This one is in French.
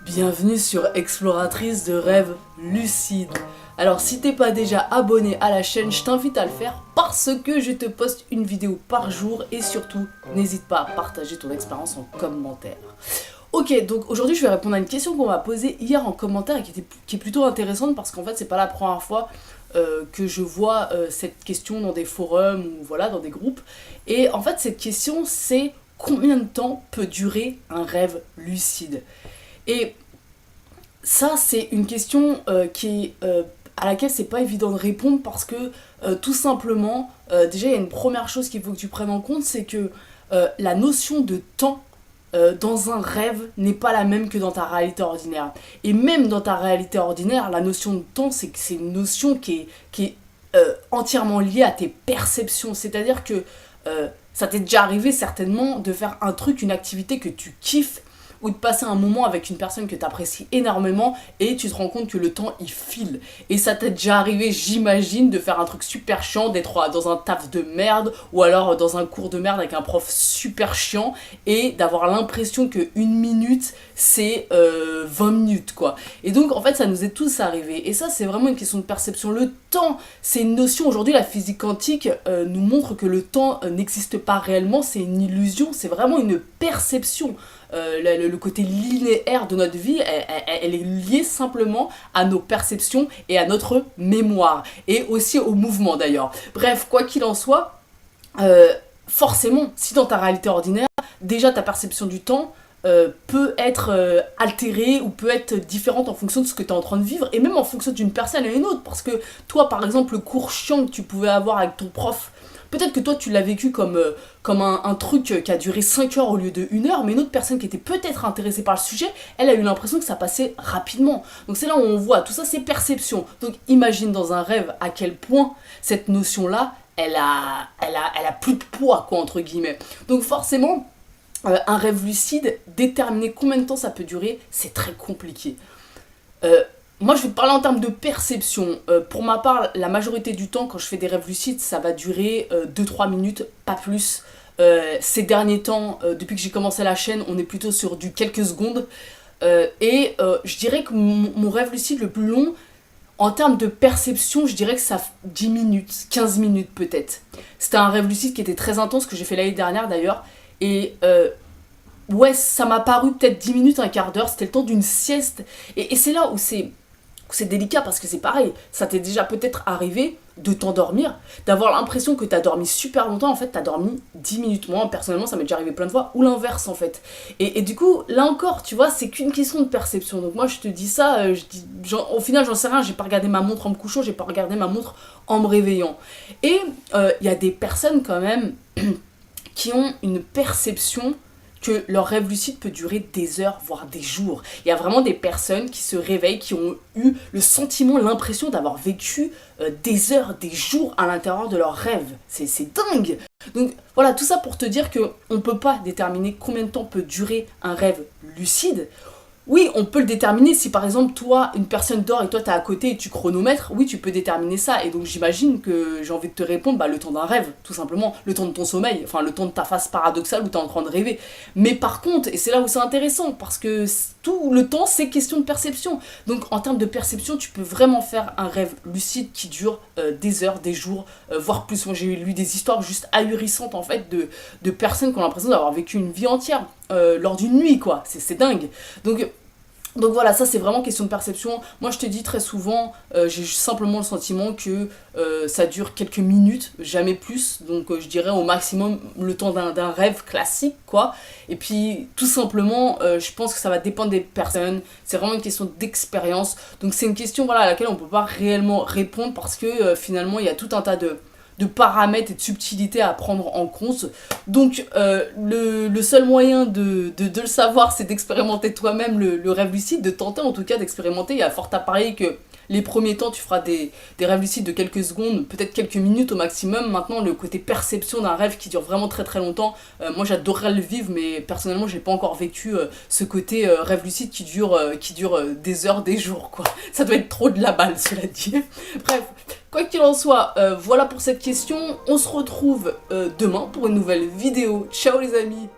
Bienvenue sur Exploratrice de rêves lucides. Alors si t'es pas déjà abonné à la chaîne, je t'invite à le faire parce que je te poste une vidéo par jour et surtout, n'hésite pas à partager ton expérience en commentaire. Ok, donc aujourd'hui je vais répondre à une question qu'on m'a posée hier en commentaire et qui est plutôt intéressante parce qu'en fait c'est pas la première fois que je vois cette question dans des forums ou voilà, dans des groupes. Et en fait cette question c'est combien de temps peut durer un rêve lucide? Et ça, c'est une question à laquelle c'est pas évident de répondre parce que tout simplement, déjà il y a une première chose qu'il faut que tu prennes en compte, c'est que la notion de temps dans un rêve n'est pas la même que dans ta réalité ordinaire. Et même dans ta réalité ordinaire, la notion de temps, c'est une notion qui est entièrement liée à tes perceptions. C'est-à-dire que ça t'est déjà arrivé certainement de faire un truc, une activité que tu kiffes, ou de passer un moment avec une personne que tu apprécies énormément et tu te rends compte que le temps il file. Et ça t'est déjà arrivé, j'imagine, de faire un truc super chiant, d'être dans un taf de merde ou alors dans un cours de merde avec un prof super chiant et d'avoir l'impression que une minute c'est 20 minutes quoi. Et donc en fait ça nous est tous arrivé et ça c'est vraiment une question de perception. Le temps c'est une notion, aujourd'hui la physique quantique nous montre que le temps n'existe pas réellement, c'est une illusion, c'est vraiment une perception. Le côté linéaire de notre vie, elle est liée simplement à nos perceptions et à notre mémoire. Et aussi au mouvement d'ailleurs. Bref, quoi qu'il en soit, forcément, si dans ta réalité ordinaire, déjà ta perception du temps peut être altérée ou peut être différente en fonction de ce que tu es en train de vivre et même en fonction d'une personne à une autre. Parce que toi, par exemple, le cours chiant que tu pouvais avoir avec ton prof, peut-être que toi tu l'as vécu comme un truc qui a duré 5 heures au lieu de 1 heure, mais une autre personne qui était peut-être intéressée par le sujet, elle a eu l'impression que ça passait rapidement. Donc c'est là où on voit, tout ça c'est perception. Donc imagine dans un rêve à quel point cette notion-là, elle a plus de poids, quoi, entre guillemets. Donc forcément, un rêve lucide, déterminer combien de temps ça peut durer, c'est très compliqué. Moi, je vais te parler en termes de perception. Pour ma part, la majorité du temps, quand je fais des rêves lucides, ça va durer 2-3 minutes, pas plus. Ces derniers temps, depuis que j'ai commencé la chaîne, on est plutôt sur du quelques secondes. Je dirais que mon rêve lucide le plus long, en termes de perception, je dirais que ça 10 minutes, 15 minutes peut-être. C'était un rêve lucide qui était très intense, que j'ai fait l'année dernière d'ailleurs. Et ouais, ça m'a paru peut-être 10 minutes, un quart d'heure, c'était le temps d'une sieste. Et c'est là où c'est délicat parce que c'est pareil, ça t'est déjà peut-être arrivé de t'endormir, d'avoir l'impression que t'as dormi super longtemps, en fait t'as dormi 10 minutes. Moi personnellement ça m'est déjà arrivé plein de fois, ou l'inverse en fait. Et du coup, là encore, tu vois, c'est qu'une question de perception. Donc moi je te dis ça, au final j'en sais rien, j'ai pas regardé ma montre en me couchant, j'ai pas regardé ma montre en me réveillant. Et il y a des personnes quand même qui ont une perception que leur rêve lucide peut durer des heures, voire des jours. Il y a vraiment des personnes qui se réveillent, qui ont eu le sentiment, l'impression d'avoir vécu des heures, des jours à l'intérieur de leur rêve. C'est dingue. Donc voilà, tout ça pour te dire qu'on ne peut pas déterminer combien de temps peut durer un rêve lucide. Oui, on peut le déterminer si par exemple toi, une personne dort et toi t'es à côté et tu chronomètres, oui tu peux déterminer ça. Et donc j'imagine que j'ai envie de te répondre, le temps d'un rêve, tout simplement, le temps de ton sommeil, enfin le temps de ta phase paradoxale où t'es en train de rêver. Mais par contre, et c'est là où c'est intéressant, parce que tout le temps c'est question de perception. Donc en termes de perception, tu peux vraiment faire un rêve lucide qui dure des heures, des jours, voire plus. Moi j'ai lu des histoires juste ahurissantes en fait de personnes qui ont l'impression d'avoir vécu une vie entière lors d'une nuit quoi, c'est dingue. Donc voilà, ça c'est vraiment question de perception. Moi je te dis très souvent, j'ai simplement le sentiment que ça dure quelques minutes, jamais plus. Donc je dirais au maximum le temps d'un rêve classique quoi. Et puis tout simplement, je pense que ça va dépendre des personnes. C'est vraiment une question d'expérience. Donc c'est une question voilà, à laquelle on peut pas réellement répondre parce que finalement il y a tout un tas de paramètres et de subtilités à prendre en compte. Donc le seul moyen de le savoir, c'est d'expérimenter toi-même le rêve lucide, de tenter en tout cas d'expérimenter. Il y a fort à parier que les premiers temps tu feras des rêves lucides de quelques secondes, peut-être quelques minutes au maximum. Maintenant le côté perception d'un rêve qui dure vraiment très très longtemps, moi j'adorerais le vivre mais personnellement j'ai pas encore vécu ce côté rêve lucide qui dure des heures, des jours quoi. Ça doit être trop de la balle cela dit. Bref, quoi qu'il en soit, voilà pour cette question. On se retrouve demain pour une nouvelle vidéo. Ciao les amis.